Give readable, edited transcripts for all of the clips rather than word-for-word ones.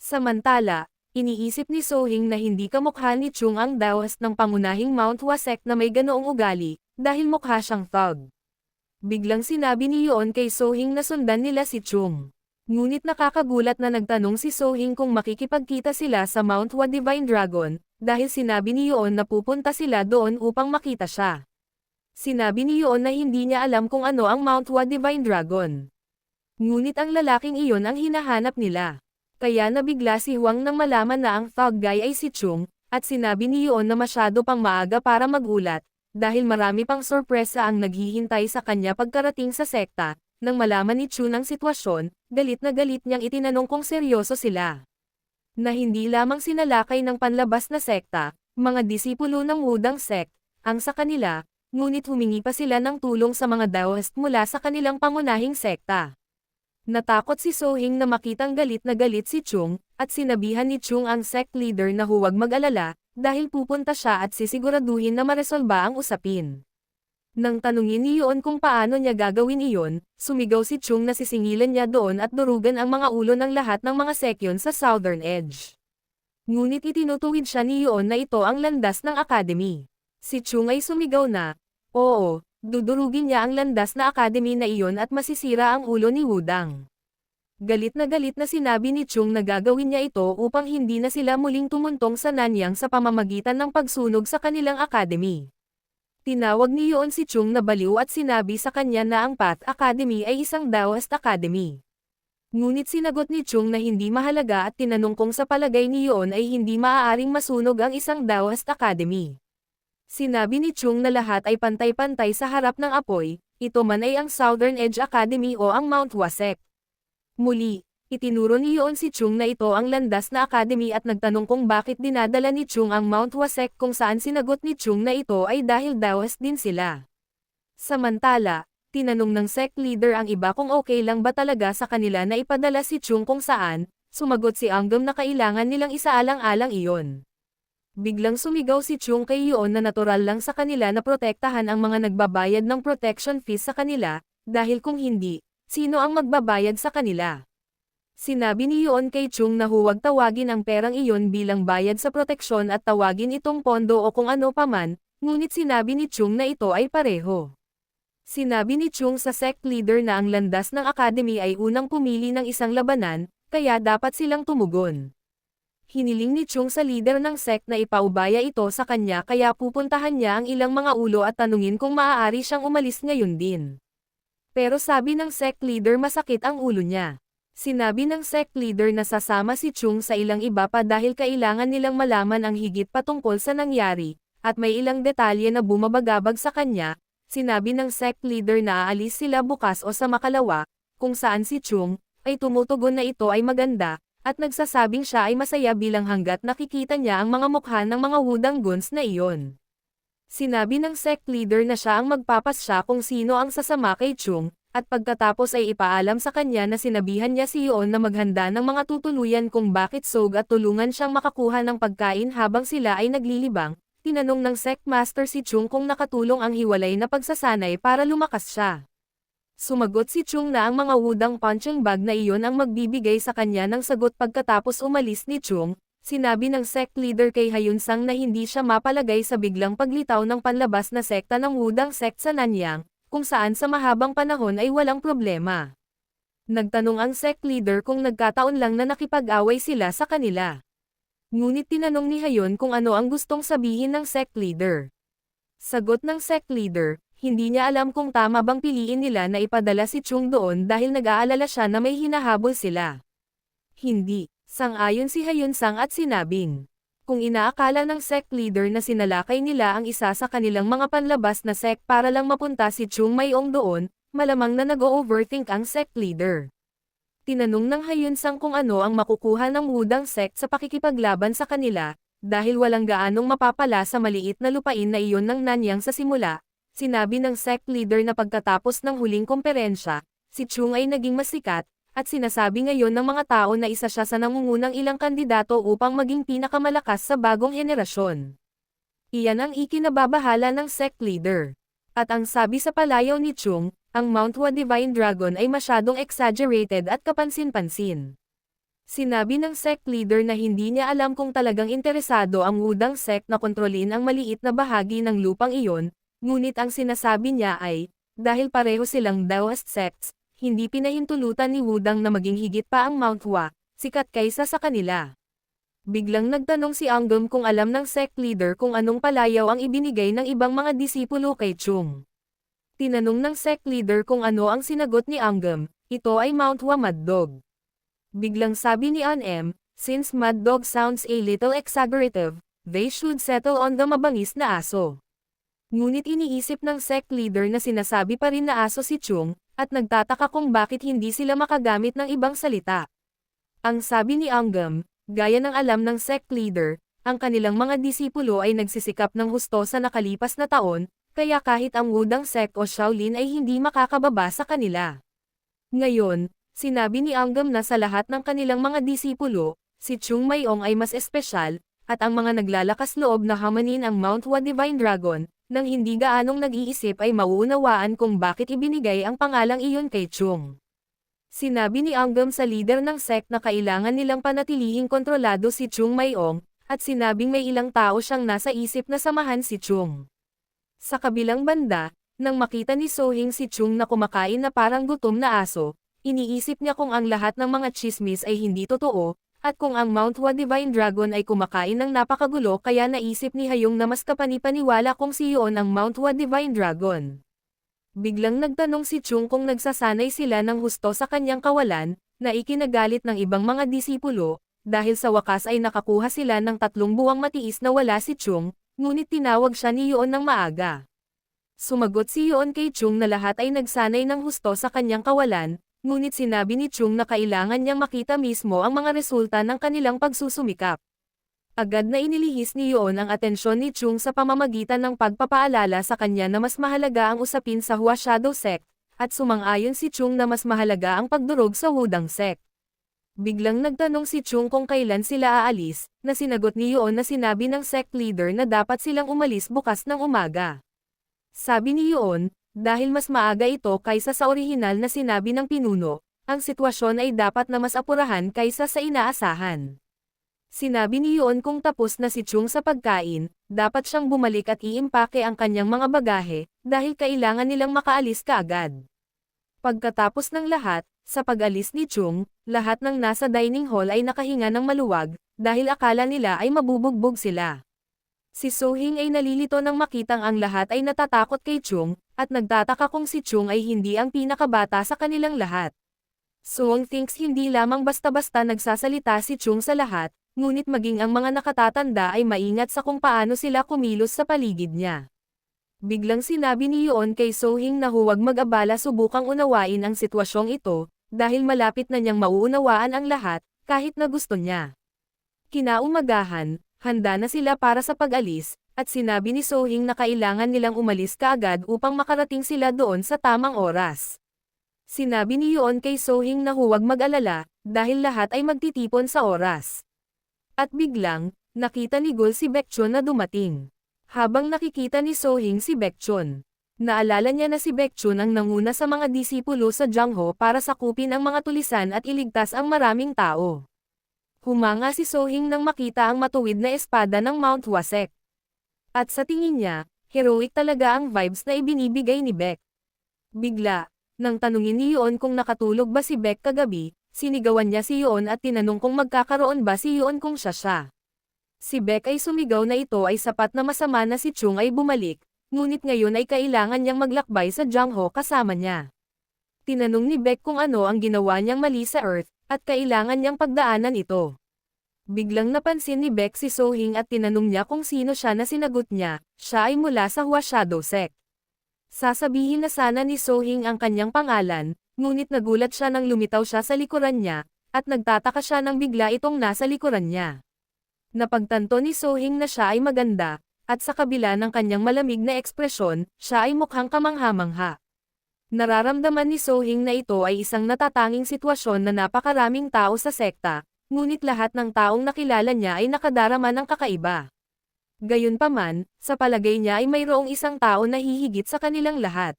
Samantala, iniisip ni Sohing na hindi kamukha ni Chung ang dawas ng pangunahing Mount Hua sect na may ganoong ugali, dahil mukha siyang thug. Biglang sinabi ni Yoon kay Sohing na sundan nila si Chung. Ngunit nakakagulat na nagtanong si Sohing kung makikipagkita sila sa Mount Hua Divine Dragon, dahil sinabi ni Yoon na pupunta sila doon upang makita siya. Sinabi ni Yoon na hindi niya alam kung ano ang Mount Hua Divine Dragon. Ngunit ang lalaking iyon ang hinahanap nila. Kaya nabigla si Huang nang malaman na ang thug guy ay si Chung, at sinabi ni Yoon na masyado pang maaga para magulat, dahil marami pang sorpresa ang naghihintay sa kanya pagkarating sa sekta. Nang malaman ni Chung ang sitwasyon, galit na galit niyang itinanong kung seryoso sila. Na hindi lamang sinalakay ng panlabas na sekta, mga disipulo ng Wudang sect, ang sa kanila, ngunit humingi pa sila ng tulong sa mga Daoist mula sa kanilang pangunahing sekta. Natakot si Sohing na makitang galit na galit si Chung, at sinabihan ni Chung ang sect leader na huwag mag-alala, dahil pupunta siya at sisiguraduhin na maresolba ang usapin. Nang tanungin ni Yoon kung paano niya gagawin iyon, sumigaw si Chung na sisingilan niya doon at durugan ang mga ulo ng lahat ng mga sekyon sa Southern Edge. Ngunit itinutuwid siya ni Yoon na ito ang landas ng Academy. Si Chung ay sumigaw na, "Oo, dudurugin niya ang landas na Academy na iyon at masisira ang ulo ni Wudang." Galit na sinabi ni Chung na gagawin niya ito upang hindi na sila muling tumuntong sa Nanyang sa pamamagitan ng pagsunog sa kanilang Academy. Tinawag ni Yoon si Chung na baliw at sinabi sa kanya na ang Path Academy ay isang Daoist Academy. Ngunit sinagot ni Chung na hindi mahalaga at tinanong kung sa palagay ni Yoon ay hindi maaaring masunog ang isang Daoist Academy. Sinabi ni Chung na lahat ay pantay-pantay sa harap ng apoy, ito man ay ang Southern Edge Academy o ang Mount Hua sect. Muli, itinuro ni Yoon si Chung na ito ang landas na academy at nagtanong kung bakit dinadala ni Chung ang Mount Hua sect, kung saan sinagot ni Chung na ito ay dahil Daoist din sila. Samantala, tinanong ng sect leader ang iba kung okay lang ba talaga sa kanila na ipadala si Chung, kung saan, sumagot si Anggam na kailangan nilang isaalang-alang iyon. Biglang sumigaw si Chung kay Yoon na natural lang sa kanila na protektahan ang mga nagbabayad ng protection fees sa kanila, dahil kung hindi, sino ang magbabayad sa kanila? Sinabi ni Yoon kay Chung na huwag tawagin ang perang iyon bilang bayad sa proteksyon at tawagin itong pondo o kung ano paman, ngunit sinabi ni Chung na ito ay pareho. Sinabi ni Chung sa sect leader na ang landas ng academy ay unang pumili ng isang labanan, kaya dapat silang tumugon. Hiniling ni Chung sa leader ng sect na ipaubaya ito sa kanya, kaya pupuntahan niya ang ilang mga ulo at tanungin kung maaari siyang umalis ngayon din. Pero sabi ng sect leader masakit ang ulo niya. Sinabi ng sect leader na sasama si Chung sa ilang iba pa dahil kailangan nilang malaman ang higit patungkol sa nangyari, at may ilang detalye na bumabagabag sa kanya. Sinabi ng sect leader na aalis sila bukas o sa makalawa, kung saan si Chung ay tumutugon na ito ay maganda, at nagsasabing siya ay masaya bilang hanggat nakikita niya ang mga mukha ng mga Wudang goons na iyon. Sinabi ng sect leader na siya ang magpapasya kung sino ang sasama kay Chung, at pagkatapos ay ipaalam sa kanya na sinabihan niya si Yoon na maghanda ng mga tutuluyan kung bakit sog at tulungan siyang makakuha ng pagkain habang sila ay naglilibang. Tinanong ng sect master si Chung kung nakatulong ang hiwalay na pagsasanay para lumakas siya. Sumagot si Chung na ang mga Wudang punching bag na iyon ang magbibigay sa kanya ng sagot pagkatapos umalis ni Chung. Sinabi ng sect leader kay Hyunsang na hindi siya mapalagay sa biglang paglitaw ng panlabas na sekta ng Wudang sect sa Nanyang, kung saan sa mahabang panahon ay walang problema. Nagtanong ang sect leader kung nagkataon lang na nakipag-away sila sa kanila. Ngunit tinanong ni Hyun kung ano ang gustong sabihin ng sect leader. Sagot ng sect leader, hindi niya alam kung tama bang piliin nila na ipadala si Chung doon dahil nag-aalala siya na may hinahabol sila. Hindi, sang-ayon si Hyunsang at sinabing, kung inaakala ng sect leader na sinalakay nila ang isa sa kanilang mga panlabas na sect para lang mapunta si Chung Mayong doon, malamang na nag-overthink ang sect leader. Tinanong ng Hyunsang kung ano ang makukuha ng Wudang sect sa pakikipaglaban sa kanila, dahil walang gaanong mapapala sa maliit na lupain na iyon ng Nanyang sa simula. Sinabi ng sect leader na pagkatapos ng huling komperensya, si Chung ay naging mas sikat, at sinasabi ngayon ng mga tao na isa siya sa nangungunang ilang kandidato upang maging pinakamalakas sa bagong henerasyon. Iyan ang ikinababahala ng sect leader. At ang sabi sa palayaw ni Chung, ang Mount Hua Divine Dragon ay masyadong exaggerated at kapansin-pansin. Sinabi ng sect leader na hindi niya alam kung talagang interesado ang Wudang sect na kontrolin ang maliit na bahagi ng lupang iyon, ngunit ang sinasabi niya ay, dahil pareho silang Daoist sects, hindi pinahintulutan ni Wudang na maging higit pa ang Mount Hua, sikat kaysa sa kanila. Biglang nagtanong si Anggam kung alam ng sect leader kung anong palayaw ang ibinigay ng ibang mga disipulo kay Chung. Tinanong ng sect leader kung ano ang sinagot ni Anggam, ito ay Mount Hua Mad Dog. Biglang sabi ni An-M, since Mad Dog sounds a little exaggerative, they should settle on the mabangis na aso. Ngunit iniisip ng sect leader na sinasabi pa rin na aso si Chung, at nagtataka kung bakit hindi sila makagamit ng ibang salita. Ang sabi ni Anggam, gaya ng alam ng sect leader, ang kanilang mga disipulo ay nagsisikap ng husto sa nakalipas na taon, kaya kahit ang Wudang sect o Shaolin ay hindi makakababa sa kanila. Ngayon, sinabi ni Anggam na sa lahat ng kanilang mga disipulo, si Chung Mayong ay mas espesyal, at ang mga naglalakas loob na hamanin ang Mount Hua Divine Dragon, nang hindi gaanong nag-iisip ay mauunawaan kung bakit ibinigay ang pangalang iyon kay Chung. Sinabi ni Anggam sa leader ng sect na kailangan nilang panatilihing kontrolado si Chung Mayong, at sinabing may ilang tao siyang nasa isip na samahan si Chung. Sa kabilang banda, nang makita ni Sohing si Chung na kumakain na parang gutom na aso, iniisip niya kung ang lahat ng mga chismis ay hindi totoo, at kung ang Mount Hua Divine Dragon ay kumakain ng napakagulo kaya naisip ni Hayong na mas kapanipaniwala kung si Yoon ang Mount Hua Divine Dragon. Biglang nagtanong si Chung kung nagsasanay sila ng husto sa kanyang kawalan, na ikinagalit ng ibang mga disipulo, dahil sa wakas ay nakakuha sila ng 3 buwang matiis na wala si Chung, ngunit tinawag siya ni Yoon ng maaga. Sumagot si Yoon kay Chung na lahat ay nagsanay ng husto sa kanyang kawalan, ngunit sinabi ni Chung na kailangan niyang makita mismo ang mga resulta ng kanilang pagsusumikap. Agad na inilihis ni Yoon ang atensyon ni Chung sa pamamagitan ng pagpapaalala sa kanya na mas mahalaga ang usapin sa Hua Shadow Sect, at sumang-ayon si Chung na mas mahalaga ang pagdurog sa Wudang Sect. Biglang nagtanong si Chung kung kailan sila aalis, na sinagot ni Yoon na sinabi ng sect leader na dapat silang umalis bukas ng umaga. Sabi ni Yoon, dahil mas maaga ito kaysa sa orihinal na sinabi ng pinuno, ang sitwasyon ay dapat na mas apurahan kaysa sa inaasahan. Sinabi ni Yoon kung tapos na si Chung sa pagkain, dapat siyang bumalik at iimpake ang kanyang mga bagahe, dahil kailangan nilang makaalis kaagad. Pagkatapos ng lahat, sa pag-alis ni Chung, lahat ng nasa dining hall ay nakahinga ng maluwag, dahil akala nila ay mabubugbog sila. Si Sohing ay nalilito nang makitang ang lahat ay natatakot kay Chung, at nagtataka kung si Chung ay hindi ang pinakabata sa kanilang lahat. Sohing thinks hindi lamang basta-basta nagsasalita si Chung sa lahat, ngunit maging ang mga nakatatanda ay maingat sa kung paano sila kumilos sa paligid niya. Biglang sinabi ni Yoon kay Sohing na huwag mag-abala subukang unawain ang sitwasyong ito, dahil malapit na niyang mauunawaan ang lahat, kahit na gusto niya. Kinaumagahan, handa na sila para sa pag-alis, at sinabi ni Sohing na kailangan nilang umalis kaagad upang makarating sila doon sa tamang oras. Sinabi ni Yoon kay Sohing na huwag mag-alala, dahil lahat ay magtitipon sa oras. At biglang, nakita ni Gul si Baekchun na dumating. Habang nakikita ni Sohing si Baekchun, naalala niya na si Baekchun ang nanguna sa mga disipulo sa Jangho para sakupin ang mga tulisan at iligtas ang maraming tao. Humanga si Sohing nang makita ang matuwid na espada ng Mount Hua Sect. At sa tingin niya, heroic talaga ang vibes na ibinibigay ni Baek. Bigla, nang tanungin ni Yoon kung nakatulog ba si Baek kagabi, sinigawan niya si Yoon at tinanong kung magkakaroon ba si Yoon kung siya. Si Baek ay sumigaw na ito ay sapat na masama na si Chung ay bumalik, ngunit ngayon ay kailangan niyang maglakbay sa Jangho kasama niya. Tinanong ni Baek kung ano ang ginawa niyang mali sa Earth, at kailangan niyang pagdaanan ito. Biglang napansin ni Baek si Sohing at tinanong niya kung sino siya na sinagot niya, siya ay mula sa Hua Shadow Sect. Sasabihin na sana ni Sohing ang kanyang pangalan, ngunit nagulat siya nang lumitaw siya sa likuran niya, at nagtataka siya nang bigla itong nasa likuran niya. Napagtanto ni Sohing na siya ay maganda, at sa kabila ng kanyang malamig na ekspresyon, siya ay mukhang kamangha-mangha. Nararamdaman ni Sohing na ito ay isang natatanging sitwasyon na napakaraming tao sa sekta, ngunit lahat ng taong nakilala niya ay nakadarama ng kakaiba. Gayunpaman, sa palagay niya ay mayroong isang tao na hihigit sa kanilang lahat.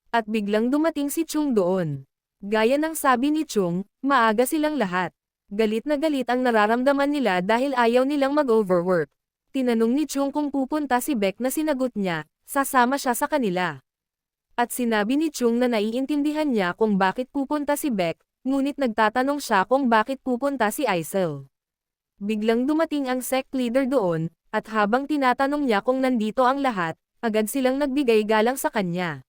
At biglang dumating si Chung doon. Gaya ng sabi ni Chung, maaga silang lahat. Galit na galit ang nararamdaman nila dahil ayaw nilang mag-overwork. Tinanong ni Chung kung pupunta si Beck na sinagot niya, sasama siya sa kanila. At sinabi ni Chung na naiintindihan niya kung bakit pupunta si Beck, ngunit nagtatanong siya kung bakit pupunta si Aisel. Biglang dumating ang sect leader doon, at habang tinatanong niya kung nandito ang lahat, agad silang nagbigay galang sa kanya.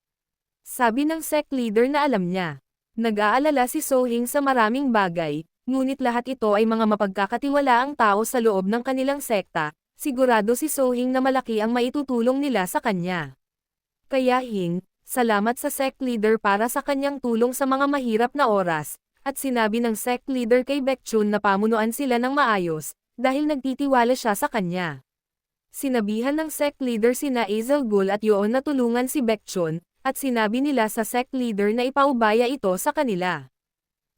Sabi ng sect leader na alam niya. Nag-aalala si Sohing sa maraming bagay, ngunit lahat ito ay mga mapagkakatiwalaang tao sa loob ng kanilang sekta, sigurado si Sohing na malaki ang maitutulong nila sa kanya. Kaya salamat sa sect leader para sa kanyang tulong sa mga mahirap na oras, at sinabi ng sect leader kay Baekchun na pamunuan sila ng maayos, dahil nagtitiwala siya sa kanya. Sinabihan ng sect leader sina Hazel Gul at Yoon na tulungan si Baekchun, at sinabi nila sa sect leader na ipaubaya ito sa kanila.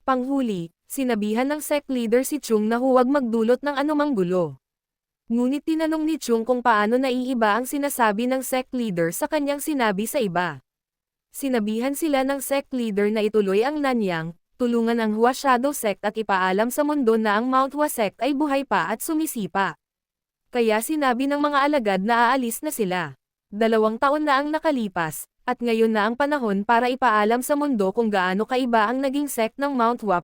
Panghuli, sinabihan ng sect leader si Chung na huwag magdulot ng anumang gulo. Ngunit tinanong ni Chung kung paano naiiba ang sinasabi ng sect leader sa kanyang sinabi sa iba. Sinabihan sila ng sect leader na ituloy ang Nanyang, tulungan ang Hua Shadow Sect at ipaalam sa mundo na ang Mount Hua Sect ay buhay pa at sumisipa. Kaya sinabi ng mga alagad na aalis na sila. 2 taon na ang nakalipas, at ngayon na ang panahon para ipaalam sa mundo kung gaano kaiba ang naging sect ng Mount Hua